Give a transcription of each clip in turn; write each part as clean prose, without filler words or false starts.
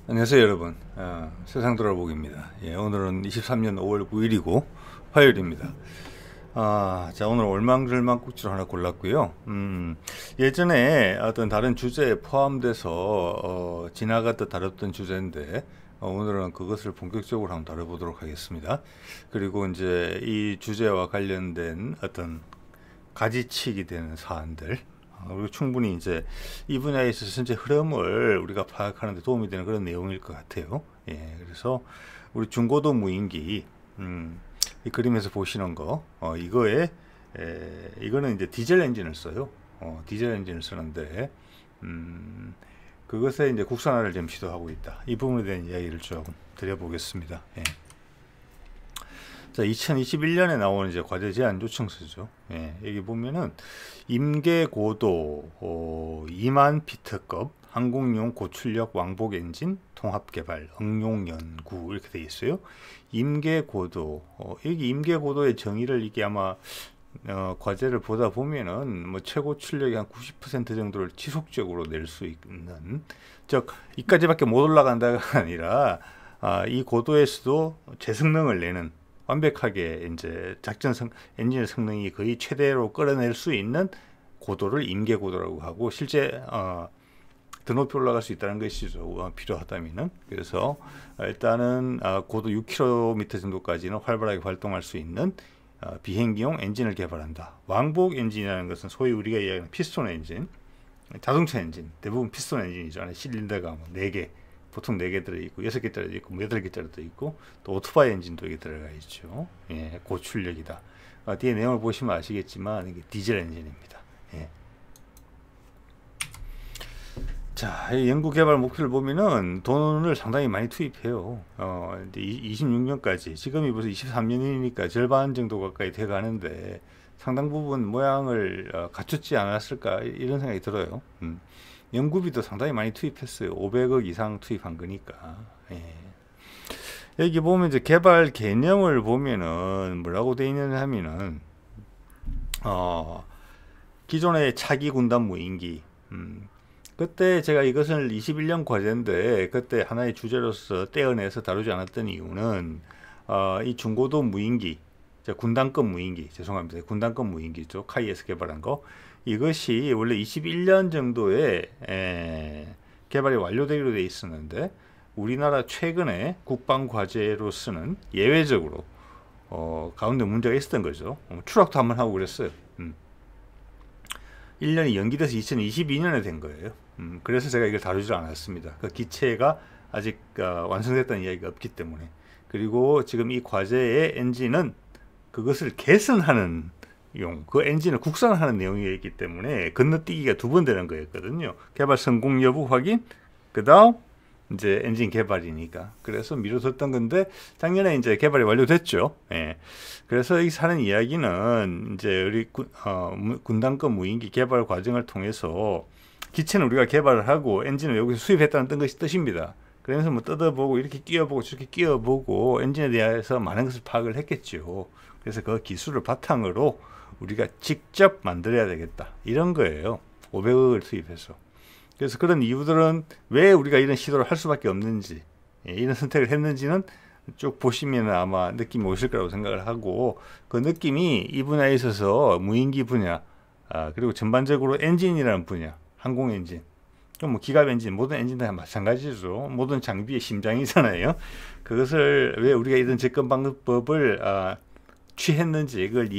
안녕하세요 여러분. 세상 돌아보기입니다. 오늘은 23년 5월 9일이고 화요일입니다. 자, 오늘 올망졸망국지로 하나 골랐고요. 예전에 어떤 다른 주제에 포함돼서 지나갔다 다뤘던 주제인데 오늘은 그것을 본격적으로 한번 다뤄보도록 하겠습니다. 그리고 이제 이 주제와 관련된 어떤 가지치기 되는 사안들, 그리고 충분히 이제 이 분야에 있어서 전체 흐름을 우리가 파악하는 데 도움이 되는 그런 내용일 것 같아요. 그래서 우리 중고도 무인기, 이 그림에서 보시는 거, 이거는 이제 디젤 엔진을 써요. 디젤 엔진을 쓰는데, 그것에 이제 국산화를 좀 시도하고 있다. 이 부분에 대한 이야기를 좀 드려보겠습니다. 자, 2021년에 나온 이제 과제 제안 요청서죠. 여기 보면은 임계 고도 2만 피트급 항공용 고출력 왕복 엔진 통합 개발 응용 연구 이렇게 돼 있어요. 임계 고도, 여기 임계 고도의 정의를 이게 아마 과제를 보다 보면은 뭐 최고 출력이 한 90% 정도를 지속적으로 낼 수 있는, 즉 이까지밖에 못 올라간다가 아니라 이 고도에서도 제성능을 내는, 완벽하게 이제 엔진의 성능이 거의 최대로 끌어낼 수 있는 고도를 임계 고도라고 하고, 실제 더 높이 올라갈 수 있다는 것이죠. 필요하다면은. 그래서 일단은 고도 6km 정도까지는 활발하게 활동할 수 있는 비행기용 엔진을 개발한다. 왕복 엔진이라는 것은 소위 우리가 이야기하는 피스톤 엔진, 자동차 엔진, 대부분 피스톤 엔진이죠. 안에 실린더가 뭐 4개, 보통 4개 들어있고 6개짜리도 있고 8개짜리도 있고, 또 오토바이 엔진도 여기 들어가 있죠. 고출력이다. 뒤에 내용을 보시면 아시겠지만 이게 디젤 엔진입니다. 자, 이 연구 개발 목표를 보면은 돈을 상당히 많이 투입해요. 이제 26년까지, 지금이 벌써 23년이니까 절반 정도 가까이 돼 가는데 상당 부분 모양을 갖췄지 않았을까 이런 생각이 들어요. 연구비도 상당히 많이 투입했어요. 500억 이상 투입한 거니까. 여기 보면 이제 개발 개념을 보면은 뭐라고 돼 있느냐 하면은 기존의 차기 군단 무인기, 그때 제가 이것을 21년 과제인데 그때 하나의 주제로서 떼어내서 다루지 않았던 이유는 이 중고도 무인기, 군단급 무인기, 죄송합니다. 군단급 무인기죠. 카이에서 개발한 거. 이것이 원래 21년 정도에 개발이 완료되기로 돼 있었는데, 우리나라 최근에 국방 과제로 쓰는 예외적으로 가운데 문제가 있었던 거죠. 추락도 한번 하고 그랬어요. 1년이 연기돼서 2022년에 된 거예요. 그래서 제가 이걸 다루지 않았습니다. 그 기체가 아직 완성됐다는 이야기가 없기 때문에. 그리고 지금 이 과제의 엔진은 그것을 개선하는 그 엔진을 국산화하는 내용이 있기 때문에 건너뛰기가 2번 되는 거였거든요. 개발 성공 여부 확인, 그 다음 이제 엔진 개발이니까. 그래서 미뤄뒀던 건데 작년에 이제 개발이 완료됐죠. 그래서 여기서 하는 이야기는 이제 우리 군단급 무인기 개발 과정을 통해서 기체는 우리가 개발을 하고 엔진을 여기서 수입했다는 것이 뜻입니다. 그래서 뭐 뜯어보고 이렇게 끼워보고 저렇게 끼워보고 엔진에 대해서 많은 것을 파악을 했겠죠. 그래서 그 기술을 바탕으로 우리가 직접 만들어야 되겠다, 이런 거예요. 500억을 투입해서. 그래서 그런 이유들은 왜 우리가 이런 시도를 할 수밖에 없는지, 이런 선택을 했는지는 쭉 보시면 아마 느낌이 오실 거라고 생각을 하고, 그 느낌이 이 분야에 있어서 무인기 분야, 그리고 전반적으로 엔진이라는 분야, 항공 엔진, 뭐 기갑 엔진, 모든 엔진 다 마찬가지죠. 모든 장비의 심장이잖아요. 그것을 왜 우리가 이런 접근 방법을 취했는지, 이걸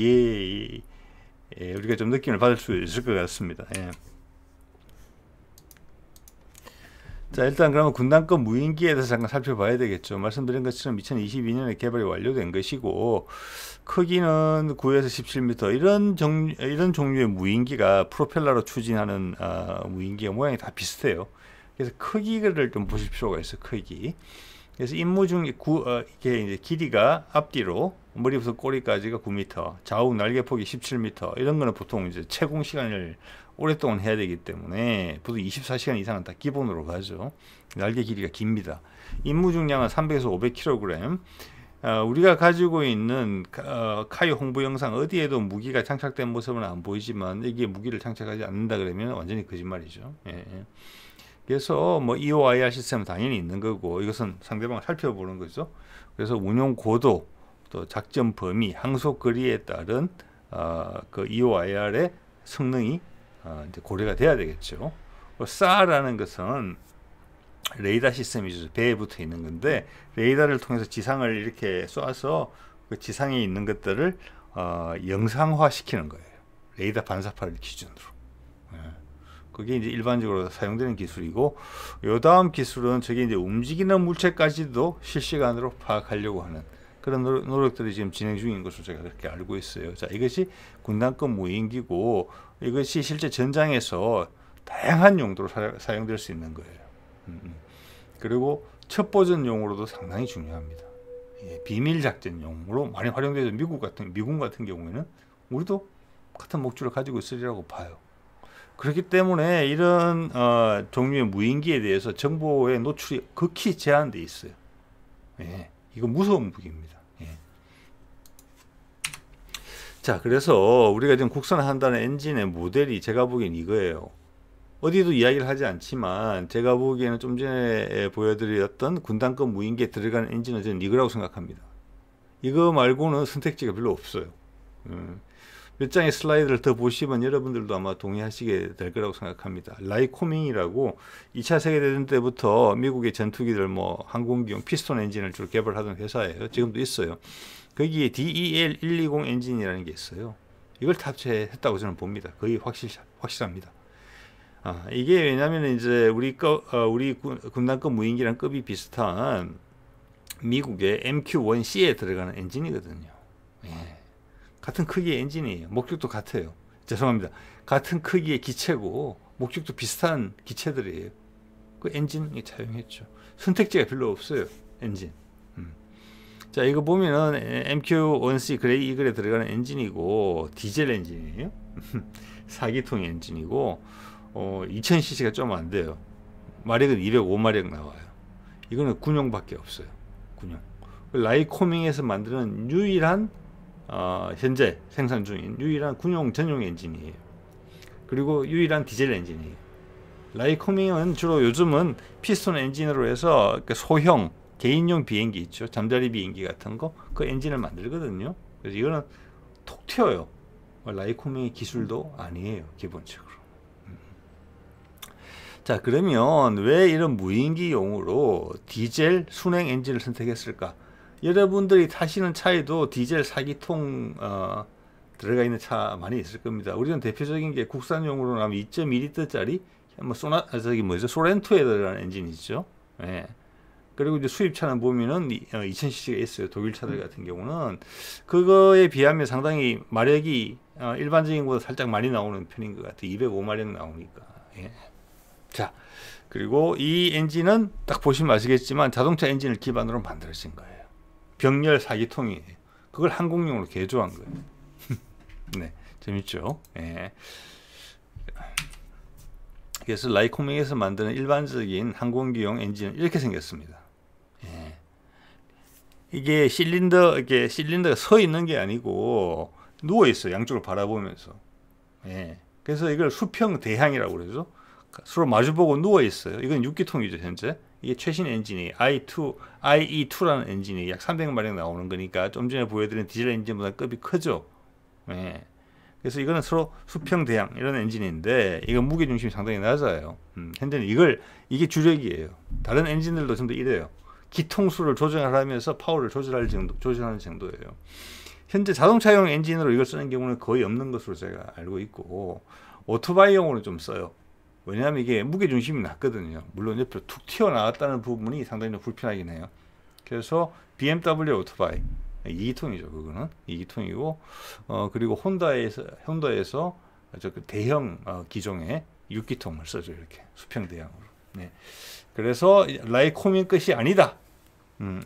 우리가 좀 느낌을 받을 수 있을 것 같습니다. 자, 일단 그러면 군단급 무인기에 대해서 잠깐 살펴봐야 되겠죠. 말씀드린 것처럼 2022년에 개발이 완료된 것이고, 크기는 9에서 17m, 이런 종류의 무인기가 프로펠러로 추진하는 무인기가 모양이 다 비슷해요. 그래서 크기를 좀 보실 필요가 있어요. 크기. 그래서 임무 중 이게 이제 길이가 앞뒤로 머리부터 꼬리까지가 9m, 좌우 날개 폭이 17m, 이런 거는 보통 이제 채공 시간을 오랫동안 해야 되기 때문에 보통 24시간 이상은 다 기본으로 가죠. 날개 길이가 깁니다. 임무 중량은 300에서 500kg. 우리가 가지고 있는 카이 홍보 영상 어디에도 무기가 장착된 모습은 안 보이지만, 이게 무기를 장착하지 않는다 그러면 완전히 거짓말이죠. 그래서 뭐 EOIR 시스템은 당연히 있는 거고 이것은 상대방을 살펴보는 거죠. 그래서 운용 고도, 또 작전 범위, 항속 거리에 따른 그 EOIR의 성능이 이제 고려가 돼야 되겠죠. SAR라는 것은 레이더 시스템이죠. 배에 붙어 있는 건데 레이더를 통해서 지상을 이렇게 쏴서 그 지상에 있는 것들을 영상화 시키는 거예요. 레이더 반사파를 기준으로. 그게 이제 일반적으로 사용되는 기술이고, 요 다음 기술은 저게 이제 움직이는 물체까지도 실시간으로 파악하려고 하는 그런 노력들이 지금 진행 중인 것으로 제가 그렇게 알고 있어요. 자, 이것이 군단급 무인기고, 이것이 실제 전장에서 다양한 용도로 사용될 수 있는 거예요. 그리고 첩보전용으로도 상당히 중요합니다. 예, 비밀 작전용으로 많이 활용돼서 미군 같은 경우에는 우리도 같은 목줄을 가지고 있으리라고 봐요. 그렇기 때문에 이런 종류의 무인기에 대해서 정보의 노출이 극히 제한되어 있어요. 예, 이거 무서운 무기입니다. 예. 자, 그래서 우리가 지금 국산화한다는 엔진의 모델이 제가 보기엔 이거예요. 어디도 이야기를 하지 않지만 제가 보기에는 좀 전에 보여드렸던 군단급 무인기에 들어가는 엔진은 저는 이거라고 생각합니다. 이거 말고는 선택지가 별로 없어요. 몇 장의 슬라이드를 더 보시면 여러분들도 아마 동의하시게 될 거라고 생각합니다. 라이코밍이라고 2차 세계대전 때부터 미국의 전투기들 뭐 항공기용 피스톤 엔진을 주로 개발하던 회사예요. 지금도 있어요. 거기에 DEL-120 엔진이라는 게 있어요. 이걸 탑재했다고 저는 봅니다. 거의 확실합니다. 이게 왜냐면 이제 우리 군단급 무인기랑 급이 비슷한 미국의 MQ-1C에 들어가는 엔진이거든요. 예. 같은 크기의 엔진이에요. 목적도 같아요. 죄송합니다. 같은 크기의 기체고 목적도 비슷한 기체들이에요. 그 엔진이 차용했죠. 선택지가 별로 없어요. 엔진. 자, 이거 보면은 MQ-1C 그레이 이글에 들어가는 엔진이고 디젤 엔진이에요. 4기통 엔진이고 2000cc가 좀 안 돼요. 마력은 205마력 나와요. 이거는 군용밖에 없어요. 군용. 라이코밍에서 만드는 유일한 현재 생산 중인 유일한 군용 전용 엔진이에요. 그리고 유일한 디젤 엔진이에요. 라이코밍은 주로 요즘은 피스톤 엔진으로 해서 소형 개인용 비행기 있죠. 잠자리 비행기 같은 거 그 엔진을 만들거든요. 그래서 이거는 톡 튀어요. 라이코밍의 기술도 아니에요. 기본적으로. 자, 그러면 왜 이런 무인기용으로 디젤 순행 엔진을 선택했을까? 여러분들이 타시는 차에도 디젤 4기통 들어가 있는 차 많이 있을 겁니다. 우리는 대표적인 게 국산용으로 나면 2.2L짜리 뭐 소렌토에 들어가는 엔진이죠. 예. 그리고 이제 수입차는 보면은 2000cc가 있어요. 독일 차들 같은 경우는 그거에 비하면 상당히 마력이 일반적인 것보다 살짝 많이 나오는 편인 것 같아요. 205마력 나오니까. 예. 자, 그리고 이 엔진은 딱 보시면 아시겠지만 자동차 엔진을 기반으로 만들어진 거예요. 병렬 4기통이에요. 그걸 항공용으로 개조한 거예요. 네, 재밌죠? 예. 그래서 라이코밍에서 만드는 일반적인 항공기용 엔진은 이렇게 생겼습니다. 예. 이게 실린더가 서 있는 게 아니고 누워 있어요. 양쪽을 바라보면서. 예. 그래서 이걸 수평 대항이라고 그러죠. 서로 마주보고 누워 있어요. 이건 6기통이죠, 현재. 이게 최신 엔진이 IE2라는 엔진이 약 300마력 나오는 거니까 좀 전에 보여드린 디젤 엔진보다 급이 크죠. 예. 그래서 이거는 서로 수평 대항 이런 엔진인데 이건 무게 중심이 상당히 낮아요. 현재는 이게 주력이에요. 다른 엔진들도 전부 이래요. 기통수를 조정하면서 파워를 조절하는 정도예요. 현재 자동차용 엔진으로 이걸 쓰는 경우는 거의 없는 것으로 제가 알고 있고 오토바이용으로 좀 써요. 왜냐하면 이게 무게중심이 낮거든요. 물론 옆으로 툭 튀어나왔다는 부분이 상당히 불편하긴 해요. 그래서 BMW 오토바이 2기통이죠. 그거는 2기통이고 그리고 혼다에서 대형 기종의 6기통을 써줘. 이렇게 수평 대형으로. 네. 그래서 라이코밍 것이 아니다.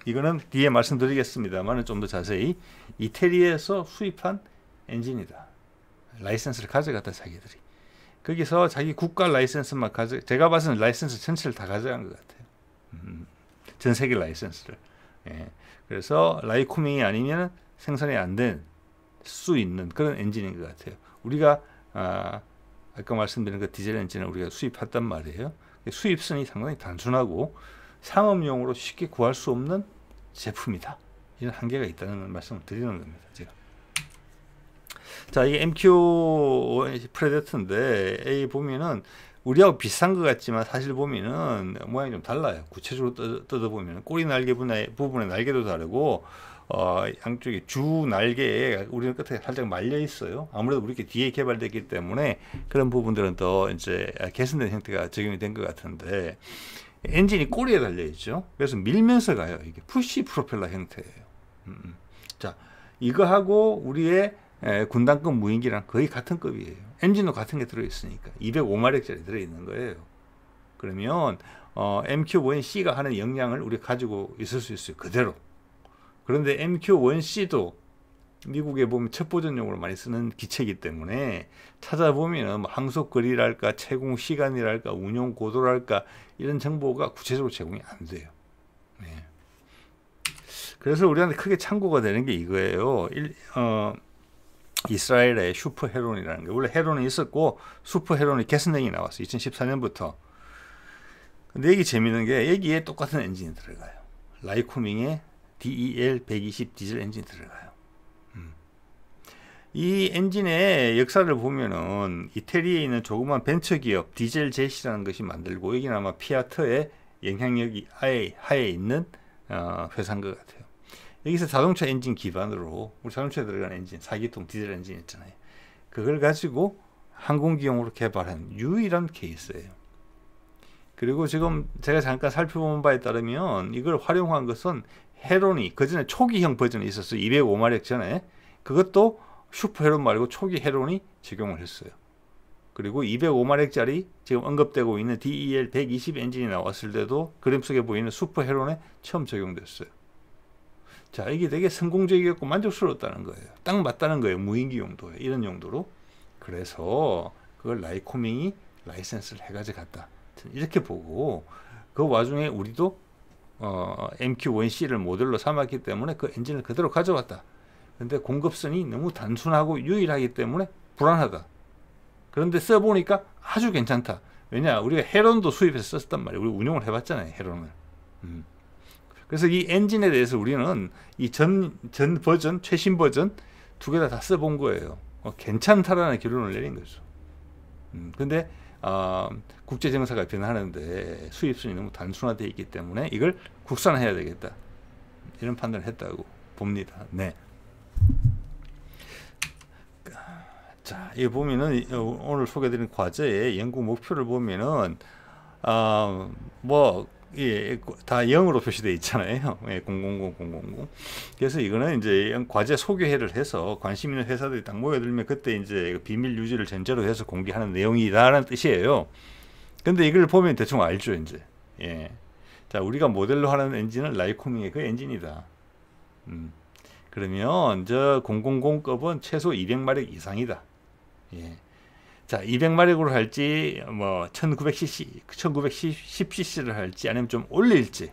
이거는 뒤에 말씀드리겠습니다만 좀 더 자세히 이태리에서 수입한 엔진이다. 라이센스를 가져갔다 자기들이. 거기서 자기 국가 라이센스만 제가 봐서는 라이센스 전체를 다 가져간 것 같아요. 전 세계 라이센스를. 예. 그래서 라이코밍이 아니면 생산이 안 될 수 있는 그런 엔진인 것 같아요. 우리가 아까 말씀드린 그 디젤 엔진을 우리가 수입했단 말이에요. 수입선이 상당히 단순하고 상업용으로 쉽게 구할 수 없는 제품이다. 이런 한계가 있다는 말씀을 드리는 겁니다. 제가. 자, 이게 MQ 프레데터인데 이 보면은 우리하고 비슷한 것 같지만 사실 보면은 모양이 좀 달라요. 구체적으로 뜯어보면 꼬리 날개 부분의 날개도 다르고 양쪽에 주 날개에 우리는 끝에 살짝 말려 있어요. 아무래도 우리 뒤에 개발됐기 때문에 그런 부분들은 더 이제 개선된 형태가 적용이 된 것 같은데 엔진이 꼬리에 달려 있죠. 그래서 밀면서 가요. 이게 푸시 프로펠러 형태예요. 자, 이거하고 우리의 군단급 무인기랑 거의 같은 급이에요. 엔진도 같은 게 들어있으니까 205마력짜리 들어있는 거예요. 그러면 MQ-1C가 하는 역량을 우리 가지고 있을 수 있어요. 그대로. 그런데 MQ-1C도 미국에 보면 첫 버전용으로 많이 쓰는 기체이기 때문에 찾아보면 항속거리랄까 채공 시간이랄까 운용 고도랄까 이런 정보가 구체적으로 제공이 안 돼요. 네. 그래서 우리한테 크게 참고가 되는 게 이거예요. 이스라엘의 슈퍼 헤론이라는 게 원래 헤론이 있었고 슈퍼 헤론이 개선형이 나왔어요. 2014년부터. 근데 여기 재밌는 게 여기에 똑같은 엔진이 들어가요. 라이코밍의 DEL-120 디젤 엔진이 들어가요. 이 엔진의 역사를 보면은 이태리에 있는 조그만 벤처기업 디젤 제시라는 것이 만들고 여기는 아마 피아트의 영향력이 하에 있는 회사인 것 같아요. 여기서 자동차 엔진 기반으로 우리 자동차에 들어가는 엔진 4기통 디젤 엔진 있잖아요. 그걸 가지고 항공기용으로 개발한 유일한 케이스예요. 그리고 지금 제가 잠깐 살펴본 바에 따르면 이걸 활용한 것은 헤론이 그전에 초기형 버전이 있었어요. 205마력 전에. 그것도 슈퍼 헤론 말고 초기 헤론이 적용을 했어요. 그리고 205마력짜리 지금 언급되고 있는 DEL-120 엔진이 나왔을 때도 그림 속에 보이는 슈퍼 헤론에 처음 적용됐어요. 자, 이게 되게 성공적이었고 만족스러웠다는 거예요. 딱 맞다는 거예요. 무인기 용도에 이런 용도로. 그래서 그걸 라이코밍이 라이센스를 해가지고 갔다. 이렇게 보고 그 와중에 우리도 MQ-1C를 모델로 삼았기 때문에 그 엔진을 그대로 가져왔다. 근데 공급선이 너무 단순하고 유일하기 때문에 불안하다. 그런데 써보니까 아주 괜찮다. 왜냐? 우리가 헤론도 수입해서 썼단 말이에요. 우리 운용을 해봤잖아요. 헤론을. 그래서 이 엔진에 대해서 우리는 이 전 버전, 최신 버전 두 개 다 써본 거예요. 괜찮다라는 결론을 내린 거죠. 근데 국제 정세가 변하는데 수입선이 너무 단순화되어 있기 때문에 이걸 국산화해야 되겠다. 이런 판단을 했다고 봅니다. 네. 자, 이 보면은 오늘 소개드린 과제의 연구 목표를 보면은 다 0으로 표시되어 있잖아요. 000. 그래서 이거는 이제 과제 소개회를 해서 관심 있는 회사들이 딱 모여들면 그때 이제 비밀 유지를 전제로 해서 공개하는 내용이다라는 뜻이에요. 근데 이걸 보면 대충 알죠, 이제. 예. 자, 우리가 모델로 하는 엔진은 라이코밍의 그 엔진이다. 그러면 저 000급은 최소 200마력 이상이다. 예. 자, 200마력으로 할지 뭐 1900cc, 1910cc를 할지 아니면 좀 올릴지.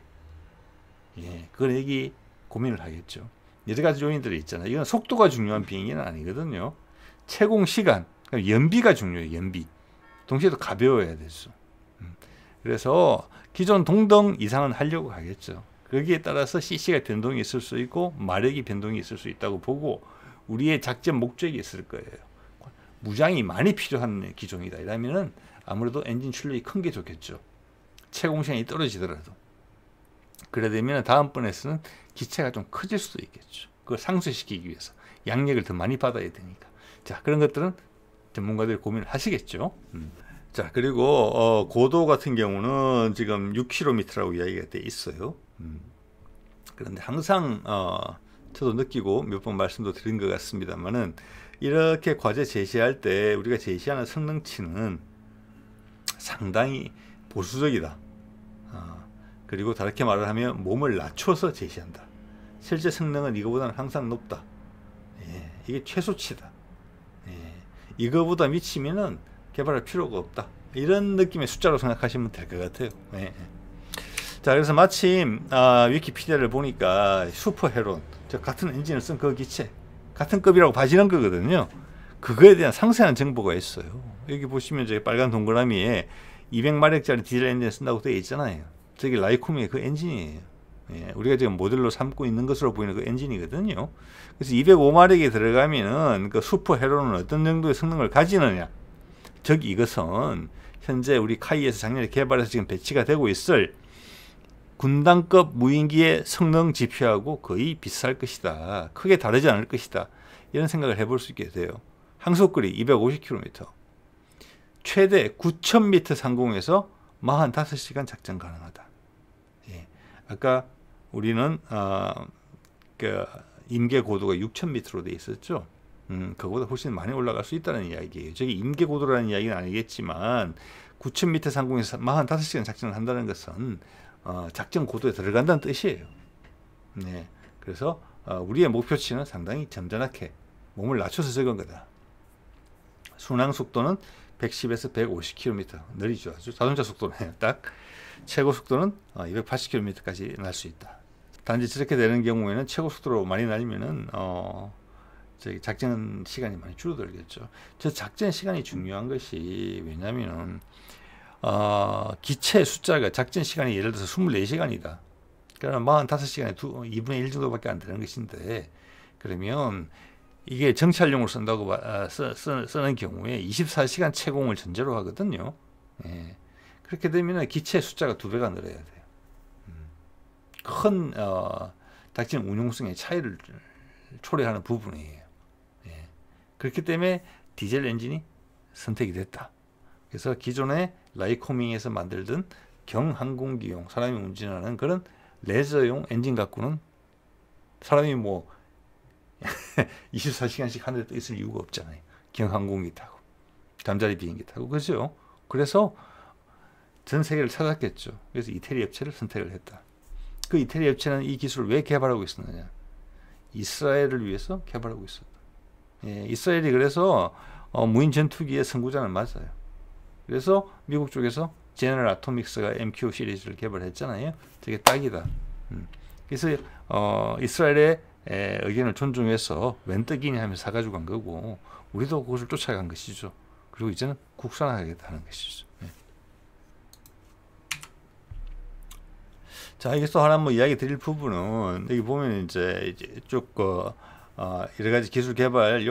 예. 그건 여기 고민을 하겠죠. 여러 가지 요인들이 있잖아요. 이건 속도가 중요한 비행기는 아니거든요. 채공 시간, 연비가 중요해요. 연비. 동시에 또 가벼워야 되죠. 그래서 기존 동등 이상은 하려고 하겠죠. 거기에 따라서 CC가 변동이 있을 수 있고 마력이 변동이 있을 수 있다고 보고 우리의 작전 목적이 있을 거예요. 무장이 많이 필요한 기종이다. 이러면은 아무래도 엔진 출력이 큰 게 좋겠죠. 채공 시간이 떨어지더라도. 그래 되면 다음번에서는 기체가 좀 커질 수도 있겠죠. 그걸 상쇄시키기 위해서 양력을 더 많이 받아야 되니까. 자, 그런 것들은 전문가들이 고민을 하시겠죠. 자, 그리고 고도 같은 경우는 지금 6km라고 이야기가 돼 있어요. 그런데 항상 저도 느끼고 몇 번 말씀도 드린 것 같습니다만은 이렇게 과제 제시할 때 우리가 제시하는 성능치는 상당히 보수적이다. 그리고 다르게 말을 하면 몸을 낮춰서 제시한다. 실제 성능은 이거보다는 항상 높다. 예, 이게 최소치다. 예, 이거보다 미치면은 개발할 필요가 없다. 이런 느낌의 숫자로 생각하시면 될 것 같아요. 예. 자, 그래서 마침 위키피디아를 보니까 슈퍼 헤론, 저 같은 엔진을 쓴 그 기체 같은 급이라고 봐지는 거거든요. 그거에 대한 상세한 정보가 있어요. 여기 보시면 저기 빨간 동그라미에 200마력짜리 디젤 엔진을 쓴다고 되어 있잖아요. 저게 라이코미의 그 엔진이에요. 예, 우리가 지금 모델로 삼고 있는 것으로 보이는 그 엔진이거든요. 그래서 205마력이 들어가면은 그 슈퍼 헤로는 어떤 정도의 성능을 가지느냐. 즉 이것은 현재 우리 카이에서 작년에 개발해서 지금 배치가 되고 있을 군단급 무인기의 성능 지표하고 거의 비슷할 것이다. 크게 다르지 않을 것이다. 이런 생각을 해볼 수 있게 돼요. 항속거리 250km, 최대 9,000m 상공에서 45시간 작전 가능하다. 예. 아까 우리는 그 임계 고도가 6,000m로 돼 있었죠. 그거보다 훨씬 많이 올라갈 수 있다는 이야기예요. 저기 임계 고도라는 이야기는 아니겠지만 9,000m 상공에서 45시간 작전을 한다는 것은 작전 고도에 들어간다는 뜻이에요. 네. 그래서 우리의 목표치는 상당히 점잖게 몸을 낮춰서 적은 거다. 순항 속도는 110에서 150km 느리죠. 아주 자동차 속도네요. 딱 최고 속도는 280km까지 날 수 있다. 단지 저렇게 되는 경우에는 최고 속도로 많이 날리면은 저기 작전 시간이 많이 줄어들겠죠. 저 작전 시간이 중요한 것이 왜냐면은 기체 숫자가 작전 시간이 예를 들어서 24시간이다. 그러면 45시간에 2분의 1 정도밖에 안 되는 것인데, 그러면 이게 정찰용으로 쓴다고 쓰는 경우에 24시간 채공을 전제로 하거든요. 예. 그렇게 되면 기체 숫자가 2배가 늘어야 돼요. 큰 작전 운용성의 차이를 초래하는 부분이에요. 예. 그렇기 때문에 디젤 엔진이 선택이 됐다. 그래서 기존의 라이코밍에서 만들던 경항공기용 사람이 운전하는 그런 레저용 엔진 갖고는 사람이 뭐 24시간씩 하늘에 떠 있을 이유가 없잖아요. 경항공기 타고 잠자리 비행기 타고 그죠? 그래서 전 세계를 찾았겠죠. 그래서 이태리 업체를 선택을 했다. 그 이태리 업체는 이 기술을 왜 개발하고 있었느냐? 이스라엘을 위해서 개발하고 있었다. 예, 이스라엘이 그래서 무인 전투기의 선구자는 맞아요. 그래서 미국 쪽에서 제너럴 아토믹스가 MQ 시리즈를 개발했잖아요. 되게 딱이다. 그래서 이스라엘의 의견을 존중해서 웬 떡이냐 하면서 사가지고 간 거고, 우리도 그것을 쫓아간 것이죠. 그리고 이제는 국산화하겠다는 것이죠. 네. 자, 여기서 하나 뭐 이야기 드릴 부분은, 여기 보면 이제 쭉 여러 가지 기술 개발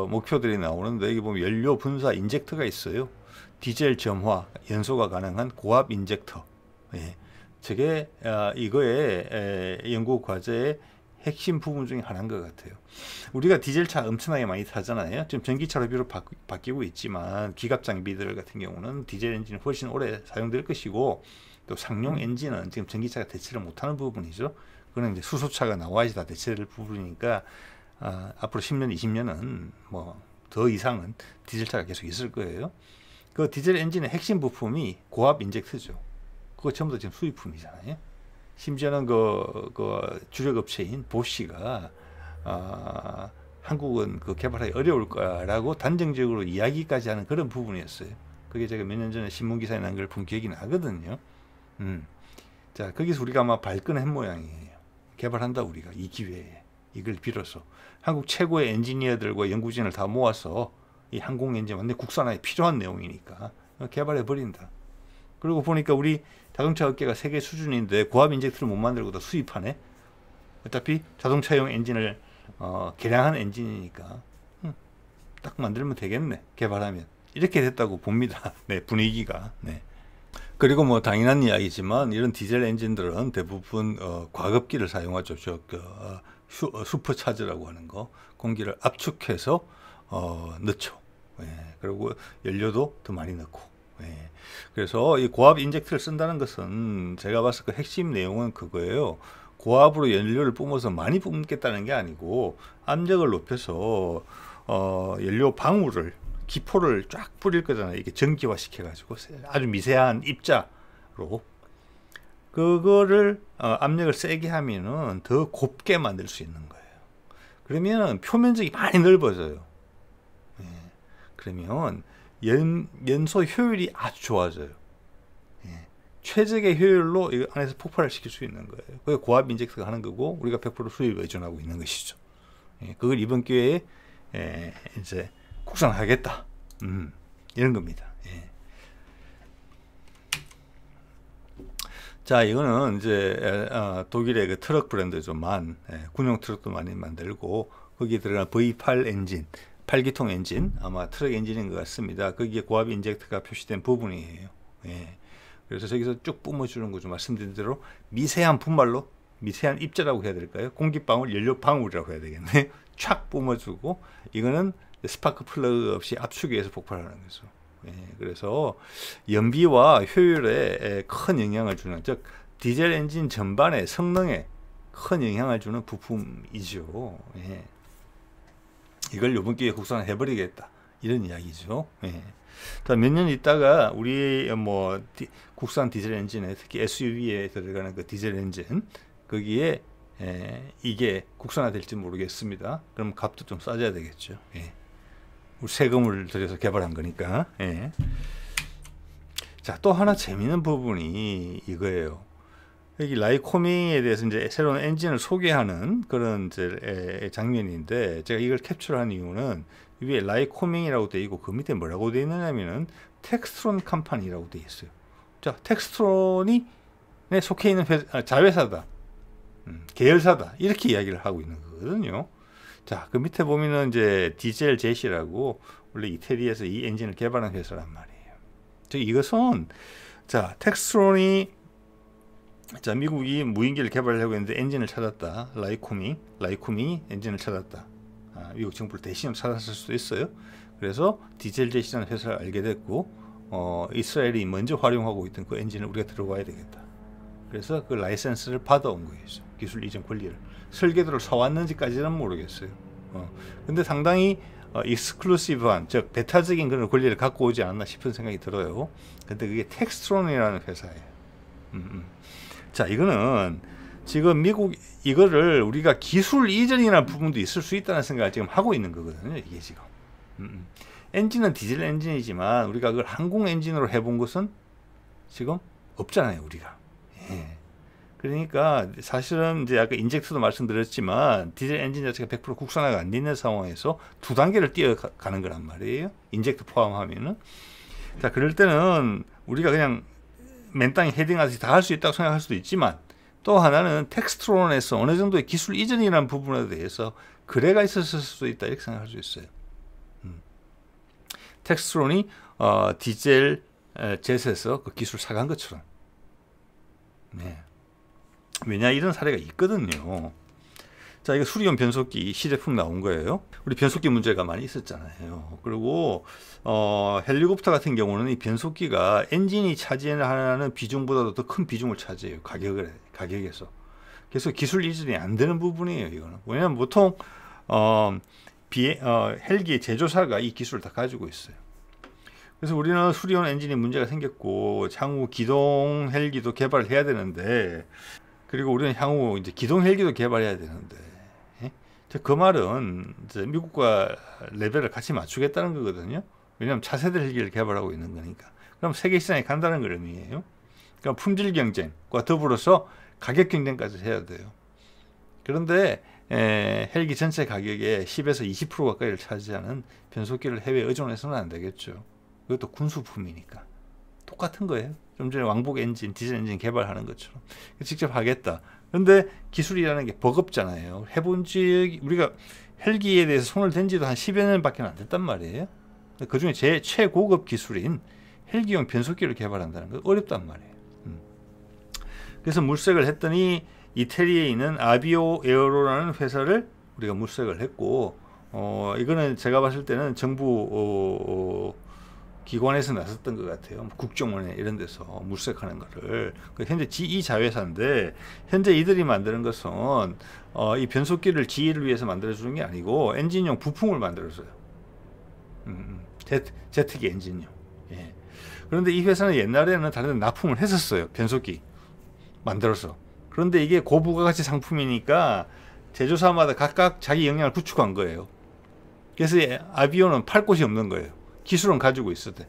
목표들이 나오는데, 여기 보면 연료 분사 인젝터가 있어요. 디젤 점화, 연소가 가능한 고압 인젝터. 예. 저게 이거의 연구 과제의 핵심 부분 중에 하나인 것 같아요. 우리가 디젤차 엄청나게 많이 타잖아요. 지금 전기차로 비록 바뀌고 있지만 기갑 장비들 같은 경우는 디젤 엔진이 훨씬 오래 사용될 것이고, 또 상용 엔진은 지금 전기차가 대체를 못하는 부분이죠. 그거는 이제 수소차가 나와야지 다 대체될 부분이니까 앞으로 10년, 20년은 뭐 더 이상은 디젤차가 계속 있을 거예요. 그 디젤 엔진의 핵심 부품이 고압 인젝터죠. 그거 전부 다 지금 수입품이잖아요. 심지어는 그 주력 업체인 보쉬가 한국은 그 개발하기 어려울 거라고 단정적으로 이야기까지 하는 그런 부분이었어요. 그게 제가 몇 년 전에 신문 기사에 난 걸 본 기억이 나거든요. 자, 거기서 우리가 아마 발끈한 모양이에요. 개발한다 우리가 이 기회에 이걸 빌어서 한국 최고의 엔지니어들과 연구진을 다 모아서 이 항공 엔진 완전 국산화에 필요한 내용이니까 개발해 버린다. 그리고 보니까 우리 자동차 업계가 세계 수준인데 고압 인젝터를 못 만들고 다 수입하네. 어차피 자동차용 엔진을 개량한 엔진이니까 딱 만들면 되겠네. 개발하면 이렇게 됐다고 봅니다. 네, 분위기가. 네. 그리고 뭐 당연한 이야기지만 이런 디젤 엔진들은 대부분 과급기를 사용하죠. 슈퍼차저라고 하는 거, 공기를 압축해서 넣죠. 예, 그리고 연료도 더 많이 넣고. 예, 그래서 이 고압 인젝터를 쓴다는 것은 제가 봤을 때 핵심 내용은 그거예요. 고압으로 연료를 뿜어서 많이 뿜겠다는 게 아니고 압력을 높여서 연료 방울을 기포를 쫙 뿌릴 거잖아요. 이게 전기화 시켜가지고 아주 미세한 입자로 그거를 압력을 세게 하면은 더 곱게 만들 수 있는 거예요. 그러면 표면적이 많이 넓어져요. 예. 그러면 연소 효율이 아주 좋아져요. 예. 최적의 효율로 이 안에서 폭발을 시킬 수 있는 거예요. 그게 고압 인젝터가 하는 거고 우리가 100% 수입 의존하고 있는 것이죠. 예. 그걸 이번 기회에 이제 국산화하겠다. 이런 겁니다. 예. 자, 이거는 이제 독일의 그 트럭 브랜드죠. 군용 트럭도 많이 만들고 거기에 들어간 V8 엔진, 8기통 엔진, 아마 트럭 엔진인 것 같습니다. 거기에 고압 인젝터가 표시된 부분이에요. 예. 그래서 저기서 쭉 뿜어주는 거죠. 말씀드린 대로 미세한 분말로, 미세한 입자라고 해야 될까요? 공기방울, 연료방울이라고 해야 되겠네. 촥 뿜어주고, 이거는 스파크 플러그 없이 압축에 의해서 폭발하는 거죠. 예, 그래서 연비와 효율에 큰 영향을 주는, 즉 디젤 엔진 전반의 성능에 큰 영향을 주는 부품이죠. 예. 이걸 이번 기회에 국산화 해버리겠다, 이런 이야기죠. 예. 몇 년 있다가 우리 국산 디젤 엔진에, 특히 SUV에 들어가는 그 디젤 엔진, 거기에 이게 국산화 될지 모르겠습니다. 그럼 값도 좀 싸져야 되겠죠. 예. 세금을 들여서 개발한 거니까. 예. 자, 또 하나 재미있는 부분이 이거예요. 여기 라이코밍에 대해서 이제 새로운 엔진을 소개하는 그런 이제 장면인데, 제가 이걸 캡처한 이유는 위에 라이코밍이라고 되어 있고 그 밑에 뭐라고 되어 있느냐면은 텍스트론 컴퍼니라고 되어 있어요. 자, 텍스트론이 속해 있는 자회사다, 계열사다, 이렇게 이야기를 하고 있는 거거든요. 자, 그 밑에 보면은 이제 디젤 제시라고 원래 이태리에서 이 엔진을 개발한 회사란 말이에요. 즉 이것은, 자, 텍스트론이, 자, 미국이 무인기를 개발하려고 했는데 엔진을 찾았다. 라이코밍이 엔진을 찾았다. 미국 정부를 대신 찾았을 수도 있어요. 그래서 디젤 제시라는 회사를 알게 됐고, 이스라엘이 먼저 활용하고 있던 그 엔진을 우리가 들어가야 되겠다. 그래서 그 라이센스를 받아온 거예요. 기술 이전 권리를. 설계도를 사왔는지까지는 모르겠어요. 근데 상당히 익스클루시브한, 즉 배타적인 그런 권리를 갖고 오지 않나 싶은 생각이 들어요. 근데 그게 텍스트론이라는 회사예요. 자, 이거는 지금 미국, 이거를 우리가 기술 이전이라는 부분도 있을 수 있다는 생각을 지금 하고 있는 거거든요. 이게 지금 엔진은 디젤 엔진이지만 우리가 그걸 항공 엔진으로 해본 것은 지금 없잖아요, 우리가. 예. 그러니까 사실은 이제 아까 인젝터도 말씀드렸지만 디젤 엔진 자체가 100% 국산화가 안 되는 상황에서 두 단계를 뛰어가는 거란 말이에요. 인젝터 포함하면은. 자, 그럴 때는 우리가 그냥 맨땅에 헤딩하듯이 다 할 수 있다고 생각할 수도 있지만, 또 하나는 텍스트론에서 어느 정도의 기술 이전이라는 부분에 대해서 거래가 있었을 수도 있다, 이렇게 생각할 수 있어요. 텍스트론이 디젤 젯에서 그 기술 사간 것처럼. 네. 왜냐, 이런 사례가 있거든요. 자, 이거 수리용 변속기 시제품 나온 거예요. 우리 변속기 문제가 많이 있었잖아요. 그리고 헬리콥터 같은 경우는 이 변속기가 엔진이 차지하는 비중보다도 더 큰 비중을 차지해요. 가격에서. 그래서 기술 이전이 안 되는 부분이에요, 이거는. 왜냐하면 보통 헬기의 제조사가 이 기술을 다 가지고 있어요. 그래서 우리는 수리용 엔진이 문제가 생겼고 향후 기동 헬기도 개발을 해야 되는데, 그리고 우리는 향후 이제 기동 헬기도 개발해야 되는데, 그 말은 이제 미국과 레벨을 같이 맞추겠다는 거거든요. 왜냐하면 차세대 헬기를 개발하고 있는 거니까. 그럼 세계 시장에 간다는 걸 의미해요. 그러니까 품질 경쟁과 더불어서 가격 경쟁까지 해야 돼요. 그런데 헬기 전체 가격의 10에서 20% 가까이를 차지하는 변속기를 해외에 의존해서는 안 되겠죠. 이것도 군수품이니까. 똑같은 거예요. 좀 전에 왕복 엔진, 디젤 엔진 개발하는 것처럼. 직접 하겠다. 그런데 기술이라는 게 버겁잖아요. 우리가 헬기에 대해서 손을 댄 지도 한 10여 년밖에 안 됐단 말이에요. 그 중에 최고급 기술인 헬기용 변속기를 개발한다는 거 어렵단 말이에요. 그래서 물색을 했더니 이태리에 있는 아비오 에어로라는 회사를 우리가 물색을 했고, 이거는 제가 봤을 때는 정부 기관에서 나섰던 것 같아요. 국정원에 이런 데서 물색하는 거를. 현재 GE 자회사인데, 현재 이들이 만드는 것은 이 변속기를 GE를 위해서 만들어주는 게 아니고 엔진용 부품을 만들어줘요. 제트기 엔진용. 예. 그런데 이 회사는 옛날에는 다른 데 납품을 했었어요. 변속기 만들어서. 그런데 이게 고부가가치 상품이니까 제조사마다 각각 자기 역량을 구축한 거예요. 그래서 아비오는 팔 곳이 없는 거예요. 기술은 가지고 있어도.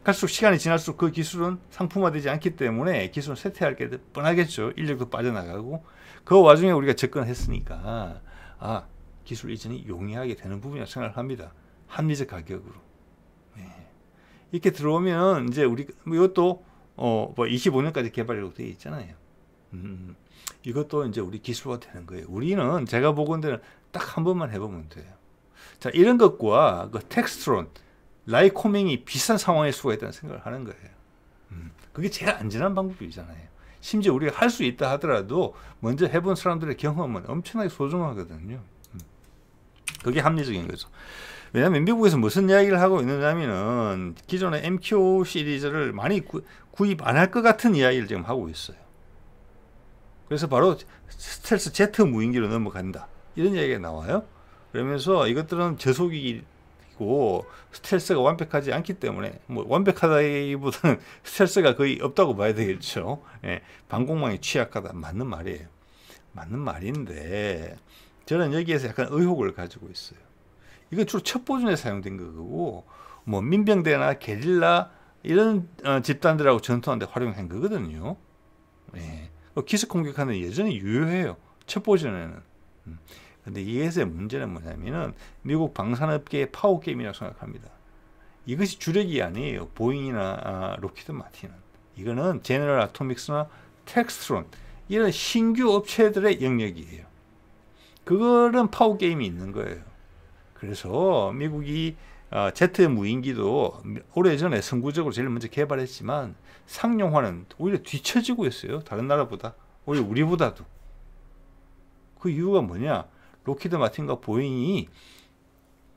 갈수록 시간이 지날수록 그 기술은 상품화되지 않기 때문에 기술은 쇠퇴할 게 뻔하겠죠. 인력도 빠져나가고. 그 와중에 우리가 접근했으니까 기술 이전이 용이하게 되는 부분이라고 생각을 합니다. 합리적 가격으로. 네. 이렇게 들어오면 이제 이것도 뭐 25년까지 개발이라고 되어 있잖아요. 이것도 이제 우리 기술화 되는 거예요. 우리는 제가 보건대는 딱 한 번만 해보면 돼요. 자, 이런 것과 그 텍스트론, 라이코밍이 비슷한 상황일 수가 있다는 생각을 하는 거예요. 그게 제일 안전한 방법이잖아요. 심지어 우리가 할 수 있다 하더라도 먼저 해본 사람들의 경험은 엄청나게 소중하거든요. 그게 합리적인 거죠. 왜냐하면 미국에서 무슨 이야기를 하고 있느냐면은 기존의 MQ 시리즈를 많이 구입 안 할 것 같은 이야기를 지금 하고 있어요. 그래서 바로 스텔스 제트 무인기로 넘어간다, 이런 이야기가 나와요. 그러면서 이것들은 저속이고 스텔스가 완벽하지 않기 때문에, 뭐 완벽하다기보다는 스텔스가 거의 없다고 봐야 되겠죠. 예, 방공망이 취약하다, 맞는 말이에요. 맞는 말인데 저는 여기에서 약간 의혹을 가지고 있어요. 이건 주로 첩보전에 사용된 거고, 뭐 민병대나 게릴라 이런 집단들하고 전투하는데 활용한 거거든요. 예. 기습 공격하는 여전히 유효해요, 첩보전에는. 근데 이것의 문제는 뭐냐면은 미국 방산업계의 파워게임이라고 생각합니다. 이것이 주력이 아니에요, 보잉이나 로키드 마틴은. 이거는 제너럴 아토믹스나 텍스트론, 이런 신규 업체들의 영역이에요. 그거는 파워게임이 있는 거예요. 그래서 미국이 제트 무인기도 오래전에 선구적으로 제일 먼저 개발했지만 상용화는 오히려 뒤처지고 있어요, 다른 나라보다. 오히려 우리보다도. 그 이유가 뭐냐? 로키드 마틴과 보잉이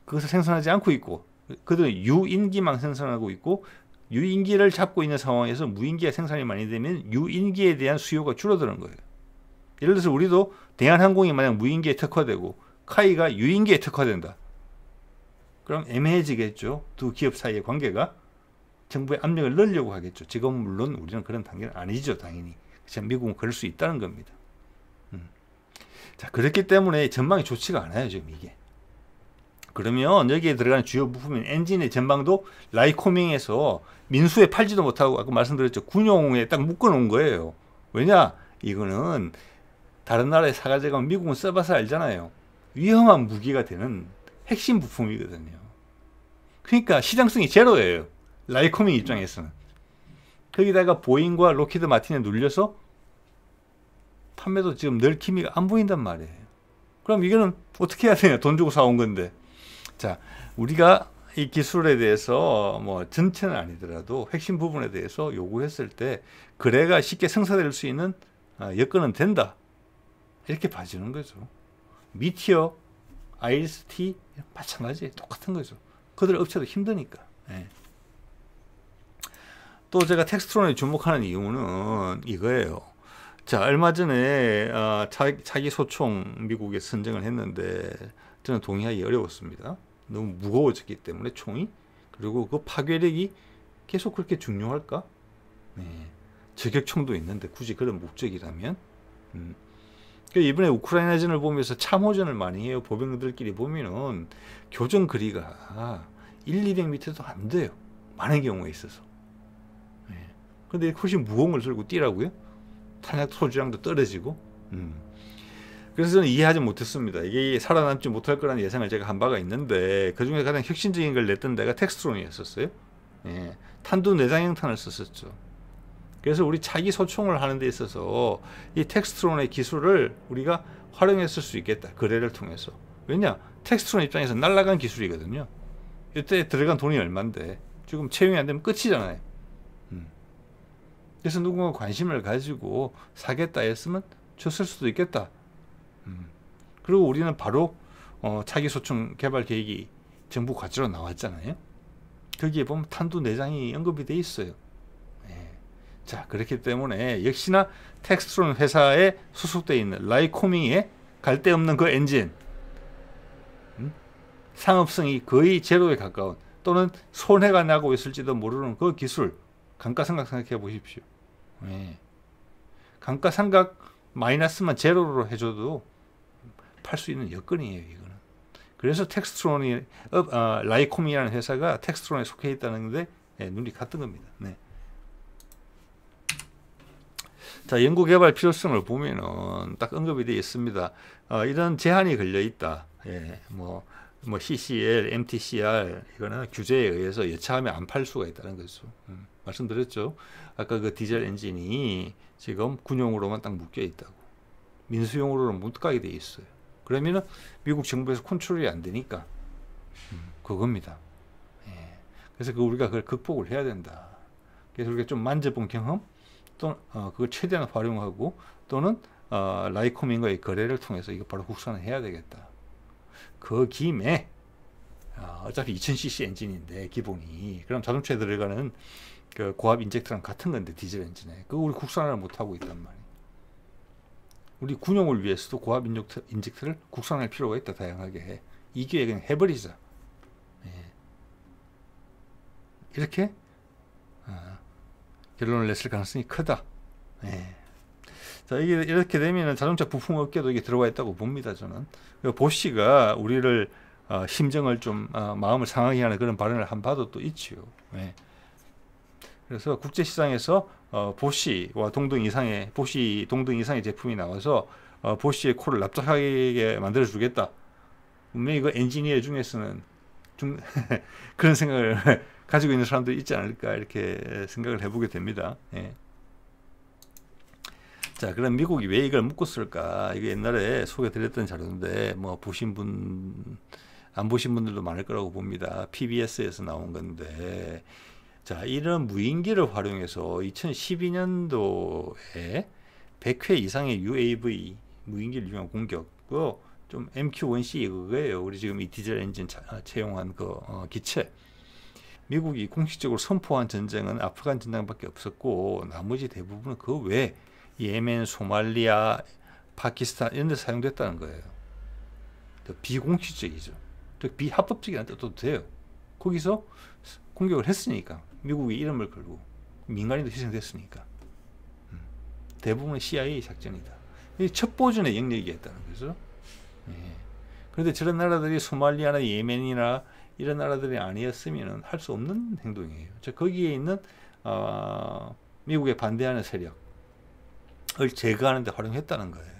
그것을 생산하지 않고 있고, 그들은 유인기만 생산하고 있고, 유인기를 잡고 있는 상황에서 무인기가 생산이 많이 되면 유인기에 대한 수요가 줄어드는 거예요. 예를 들어서 우리도 대한항공이 만약 무인기에 특화되고 카이가 유인기에 특화된다, 그럼 애매해지겠죠. 두 기업 사이의 관계가. 정부의 압력을 넣으려고 하겠죠. 지금 물론 우리는 그런 단계는 아니죠, 당연히. 미국은 그럴 수 있다는 겁니다. 자, 그렇기 때문에 전망이 좋지가 않아요, 지금 이게. 그러면 여기에 들어가는 주요 부품인 엔진의 전방도 라이코밍에서 민수에 팔지도 못하고, 아까 말씀드렸죠, 군용에 딱 묶어놓은 거예요. 왜냐? 이거는 다른 나라의 사가제가 미국은 써봐서 알잖아요. 위험한 무기가 되는 핵심 부품이거든요. 그러니까 시장성이 제로예요, 라이코밍 입장에서는. 거기다가 보잉과 로키드 마틴에 눌려서 판매도 지금 늘 기미가 안 보인단 말이에요. 그럼 이거는 어떻게 해야 되냐, 돈 주고 사온 건데. 자, 우리가 이 기술에 대해서 뭐 전체는 아니더라도 핵심 부분에 대해서 요구했을 때 거래가 쉽게 성사될 수 있는 여건은 된다, 이렇게 봐주는 거죠. 미티어, IST 마찬가지, 똑같은 거죠. 그들 업체도 힘드니까. 예. 또 제가 텍스트론에 주목하는 이유는 이거예요. 자, 얼마 전에 차기 소총 미국에 선정을 했는데 저는 동의하기 어려웠습니다. 너무 무거워졌기 때문에 총이. 그리고 그 파괴력이 계속 그렇게 중요할까? 네. 저격총도 있는데 굳이 그런 목적이라면. 이번에 우크라이나전을 보면서 참호전을 많이 해요. 보병들끼리 보면은 교전 거리가 1-200m도 안 돼요, 많은 경우에 있어서. 근데 훨씬 무거운 걸 들고 뛰라고요? 탄약 소지량도 떨어지고. 그래서 저는 이해하지 못했습니다. 이게 살아남지 못할 거라는 예상을 제가 한 바가 있는데, 그 중에 가장 혁신적인 걸 냈던 데가 텍스트론이었었어요. 예, 탄두 내장형 탄을 썼었죠. 그래서 우리 차기 소총을 하는 데 있어서 이 텍스트론의 기술을 우리가 활용했을 수 있겠다, 거래를 통해서. 왜냐? 텍스트론 입장에서 날아간 기술이거든요. 이때 들어간 돈이 얼만데 지금 채용이 안 되면 끝이잖아요. 그래서 누군가 관심을 가지고 사겠다 했으면 줬을 수도 있겠다. 그리고 우리는 바로 차기 소총 개발 계획이 정부 과제로 나왔잖아요. 거기에 보면 탄두 내장이 언급이 돼 있어요. 네. 자, 그렇기 때문에 역시나 텍스트론 회사에 소속되어 있는 라이코밍에 갈 데 없는 그 엔진, 상업성이 거의 제로에 가까운, 또는 손해가 나고 있을지도 모르는 그 기술, 감가상각 생각해 보십시오. 네. 감가상각 마이너스만 제로로 해줘도 팔 수 있는 여건이에요, 이거는. 그래서 텍스트론이 라이콤이라는 회사가 텍스트론에 속해 있다는데 눈이 갔던 겁니다. 네. 자, 연구개발 필요성을 보면은 딱 언급이 되어 있습니다. 이런 제한이 걸려 있다. 예, 뭐 CCL, MTCR 이거는 규제에 의해서 여차하면 안 팔 수가 있다는 거죠. 말씀드렸죠. 아까 그 디젤 엔진이 지금 군용으로만 딱 묶여 있다고. 민수용으로는 못 가게 돼 있어요. 그러면은 미국 정부에서 컨트롤이 안 되니까 그겁니다. 예. 그래서 우리가 그걸 극복을 해야 된다. 그래서 우리가 좀 만져본 경험 또 그걸 최대한 활용하고 또는 라이코민과의 거래를 통해서 이거 바로 국산을 해야 되겠다. 그 김에 어차피 2000cc 엔진인데 기본이 그럼 자동차에 들어가는 그 고압 인젝터랑 같은 건데 디젤 엔진에 그거 우리 국산화를 못 하고 있단 말이에요. 우리 군용을 위해서도 고압 인젝터를 국산할 필요가 있다. 다양하게 이 기회에 그냥 해버리자. 예. 이렇게 결론을 냈을 가능성이 크다. 예. 자, 이게 이렇게 되면 자동차 부품 업계도 이게 들어가 있다고 봅니다. 저는 보쉬가 우리를 심정을 좀 마음을 상하게 하는 그런 발언을 한 바도 또 있지요. 예. 그래서 국제 시장에서 보쉬와 동등 이상의 보쉬 동등 이상의 제품이 나와서 보쉬의 코를 납작하게 만들어 주겠다. 분명히 그 엔지니어 중에서는 그런 생각을 가지고 있는 사람들이 있지 않을까 이렇게 생각을 해보게 됩니다. 예. 자, 그럼 미국이 왜 이걸 묶었을까? 이게 옛날에 소개드렸던 자료인데 뭐 보신 분 안 보신 분들도 많을 거라고 봅니다. PBS에서 나온 건데, 자, 이런 무인기를 활용해서 2012년도에 100회 이상의 UAV 무인기를 이용한 공격, 좀 MQ-1C 그거예요. 우리 지금 이 디젤 엔진 채용한 그 기체. 미국이 공식적으로 선포한 전쟁은 아프간 전쟁밖에 없었고 나머지 대부분은 그 외에 예멘, 소말리아, 파키스탄 이런 데 사용됐다는 거예요. 비공식적이죠. 비합법적이라는 뜻도 돼요. 거기서 공격을 했으니까 미국이 이름을 걸고 민간인도 희생됐으니까 대부분은 CIA 작전이다. 이 첩보전의 영역이었다는 거죠. 예. 그런데 저런 나라들이 소말리아나 예멘이나 이런 나라들이 아니었으면 할 수 없는 행동이에요. 즉 거기에 있는 미국에 반대하는 세력을 제거하는 데 활용했다는 거예요.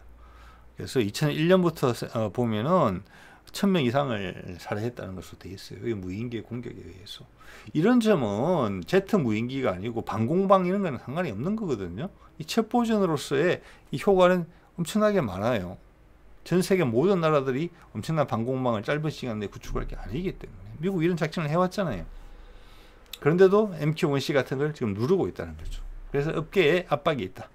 그래서 2001년부터 보면은 1000명 이상을 살해했다는 것으로 되어 있어요. 이 무인기의 공격에 의해서. 이런 점은 제트 무인기가 아니고 방공방 이런 거는 상관이 없는 거거든요. 이 첩보전으로서의 이 효과는 엄청나게 많아요. 전 세계 모든 나라들이 엄청난 방공망을 짧은 시간 내에 구축할 게 아니기 때문에 미국 이런 작전을 해왔잖아요. 그런데도 MQ-1C 같은 걸 지금 누르고 있다는 거죠. 그래서 업계에 압박이 있다.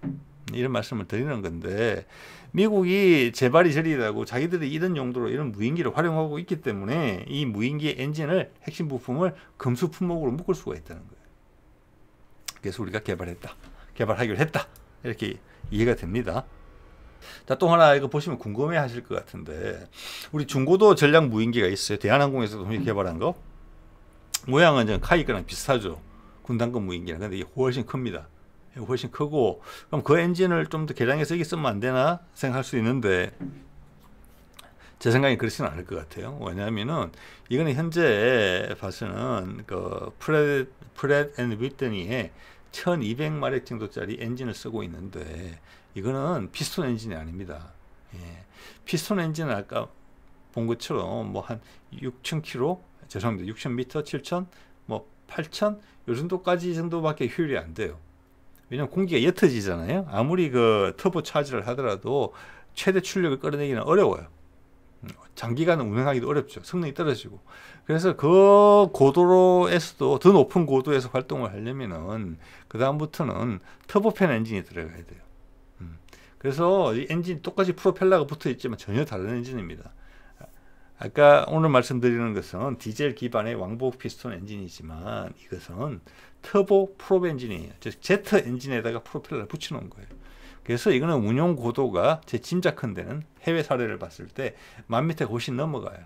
이런 말씀을 드리는 건데 미국이 제발이 저리라고 자기들이 이런 용도로 이런 무인기를 활용하고 있기 때문에 이 무인기의 엔진을 핵심 부품을 금수 품목으로 묶을 수가 있다는 거예요. 그래서 우리가 개발하기로 했다. 이렇게 이해가 됩니다. 자, 또 하나 이거 보시면 궁금해 하실 것 같은데 우리 중고도 전략 무인기가 있어요. 대한항공에서도 개발한 거. 모양은 좀 카이 거랑 비슷하죠. 군단급 무인기는. 근데 이게 훨씬 큽니다. 훨씬 크고 그럼 그 엔진을 좀 더 개량해서 이게 쓰면 안 되나 생각할 수 있는데 제 생각엔 그렇지는 않을 것 같아요. 왜냐하면은 이거는 현재 봐서는 그 프렛 앤 위트니의 1200마력 정도짜리 엔진을 쓰고 있는데 이거는 피스톤 엔진이 아닙니다. 예. 피스톤 엔진은 아까 본 것처럼 뭐 한 6000km, 죄송합니다. 6000m, 7000, 뭐 8000 요 정도밖에 효율이 안 돼요. 왜냐면 공기가 옅어지잖아요. 아무리 그 터보 차지를 하더라도 최대 출력을 끌어내기는 어려워요. 장기간 운행하기도 어렵죠. 성능이 떨어지고. 그래서 그 고도로에서도 더 높은 고도에서 활동을 하려면은 그 다음부터는 터보팬 엔진이 들어가야 돼요. 그래서 이 엔진 똑같이 프로펠러가 붙어 있지만 전혀 다른 엔진입니다. 아까 오늘 말씀드리는 것은 디젤 기반의 왕복 피스톤 엔진이지만 이것은 터보 프롭 엔진이에요. 즉 제트 엔진에다가 프로펠러를 붙여놓은 거예요. 그래서 이거는 운용 고도가 제 짐작컨대는 해외 사례를 봤을 때 10,000m가 훨씬 넘어가요.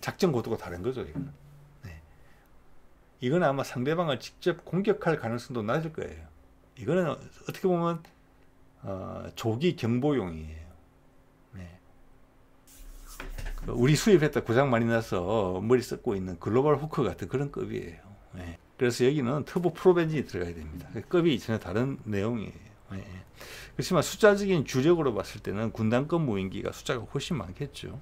작전 고도가 다른 거죠. 이거는. 네. 이거는 아마 상대방을 직접 공격할 가능성도 낮을 거예요. 이거는 어떻게 보면 조기 경보용이에요. 네. 우리 수입했다 고장 많이 나서 머리 썩고 있는 글로벌 후크 같은 그런 급이에요. 네. 그래서 여기는 터보 프롭 엔진이 들어가야 됩니다. 급이 전혀 다른 내용이에요. 네. 그렇지만 숫자적인 주력으로 봤을 때는 군단급 무인기가 숫자가 훨씬 많겠죠.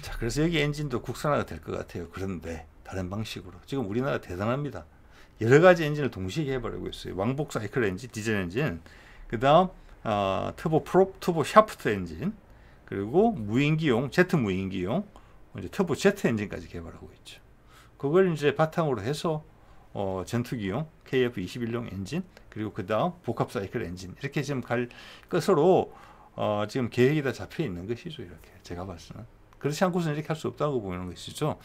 자, 그래서 여기 엔진도 국산화가 될 것 같아요. 그런데 다른 방식으로. 지금 우리나라 대단합니다. 여러 가지 엔진을 동시에 개발하고 있어요. 왕복 사이클 엔진, 디젤 엔진, 그 다음 터보 프롭, 터보 샤프트 엔진, 그리고 무인기용, 제트 무인기용, 이제 터보 제트 엔진까지 개발하고 있죠. 그걸 이제 바탕으로 해서 전투기용 KF-21용 엔진, 그리고 그 다음 복합 사이클 엔진, 이렇게 지금 갈 것으로 지금 계획이 다 잡혀 있는 것이죠. 이렇게 제가 봤을 때는. 그렇지 않고서는 이렇게 할 수 없다고 보는 것이죠.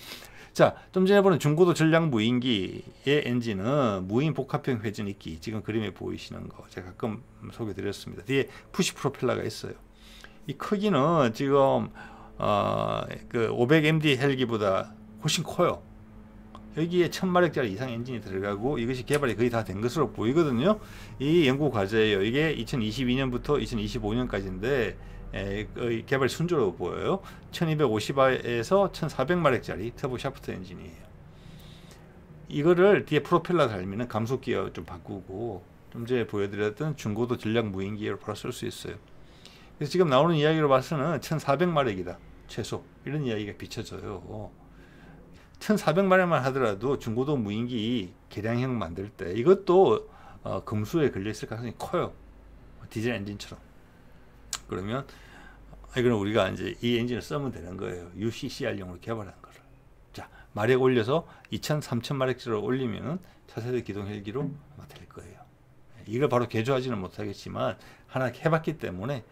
자, 좀 전에 보는 중고도 전략 무인기의 엔진은 무인 복합형 회전 있기, 지금 그림에 보이시는 거 제가 가끔 소개 드렸습니다. 뒤에 푸시 프로펠러가 있어요. 이 크기는 지금 그 500MD 헬기보다 훨씬 커요. 여기에 1000마력짜리 이상 엔진이 들어가고 이것이 개발이 거의 다 된 것으로 보이거든요. 이 연구 과제예요. 이게 2022년부터 2025년까지인데 개발 순조로 보여요. 1250에서 1400마력짜리 터보 샤프트 엔진이에요. 이거를 뒤에 프로펠러 달면은 감속 기어 좀 바꾸고 좀 전에 보여드렸던 중고도 전략 무인기로 바로 쓸 수 있어요. 그래서 지금 나오는 이야기로 봐서는 1400마력이다 최소, 이런 이야기가 비춰져요. 1400마력만 하더라도 중고도 무인기 개량형 만들 때 이것도 금수에 걸려 있을 가능성이 커요. 디젤 엔진처럼. 그러면 이거는 우리가 이제 이 엔진을 쓰면 되는 거예요. UCCR용으로 개발한 거를. 자, 마력 올려서 2000, 3000마력짜리로 올리면은 차세대 기동 헬기로 아마 될 거예요. 이걸 바로 개조하지는 못하겠지만 하나 해봤기 때문에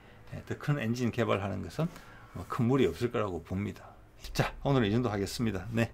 더 큰 엔진 개발하는 것은 큰 무리 없을 거라고 봅니다. 자, 오늘은 이 정도 하겠습니다. 네.